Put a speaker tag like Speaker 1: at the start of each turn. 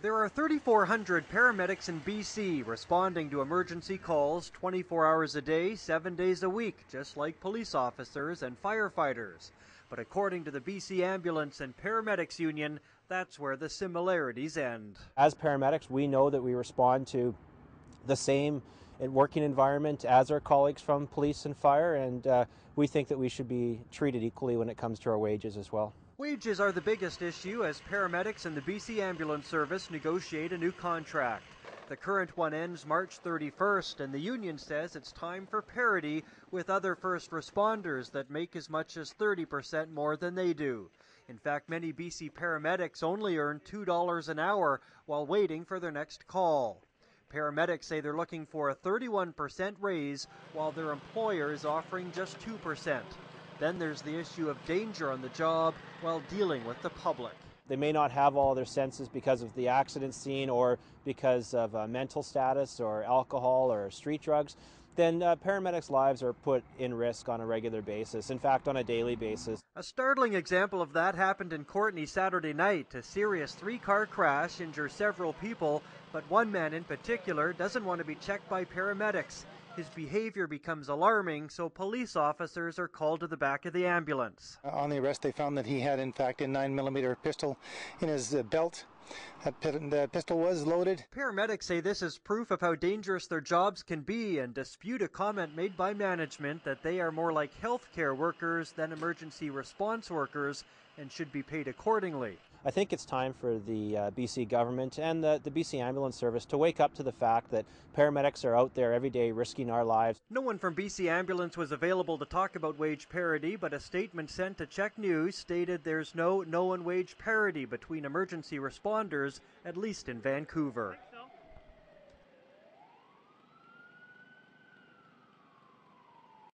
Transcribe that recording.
Speaker 1: There are 3,400 paramedics in BC responding to emergency calls 24 hours a day, 7 days a week, just like police officers and firefighters. But according to the BC Ambulance and Paramedics Union, that's where the similarities end.
Speaker 2: As paramedics, we know that we respond to the same working environment as our colleagues from police and fire, and we think that we should be treated equally when it comes to our wages as well.
Speaker 1: Wages are the biggest issue as paramedics and the BC Ambulance Service negotiate a new contract. The current one ends March 31st, and the union says it's time for parity with other first responders that make as much as 30% more than they do. In fact, many BC paramedics only earn $2 an hour while waiting for their next call. Paramedics say they're looking for a 31% raise while their employer is offering just 2%. Then there's the issue of danger on the job while dealing with the public.
Speaker 2: They may not have all their senses because of the accident scene or because of mental status or alcohol or street drugs. Then paramedics' lives are put in risk on a regular basis, in fact on a daily basis.
Speaker 1: A startling example of that happened in Courtenay Saturday night. A serious 3-car crash injured several people, but one man in particular doesn't want to be checked by paramedics. His behavior becomes alarming, so police officers are called to the back of the ambulance.
Speaker 3: On the arrest, they found that he had, in fact, a 9mm pistol in his belt. The pistol was loaded.
Speaker 1: Paramedics say this is proof of how dangerous their jobs can be and dispute a comment made by management that they are more like healthcare workers than emergency response workers and should be paid accordingly.
Speaker 2: I think it's time for the BC government and the BC Ambulance Service to wake up to the fact that paramedics are out there every day risking our lives.
Speaker 1: No one from BC Ambulance was available to talk about wage parity, but a statement sent to CHEK News stated there's no known wage parity between emergency responders, at least in Vancouver.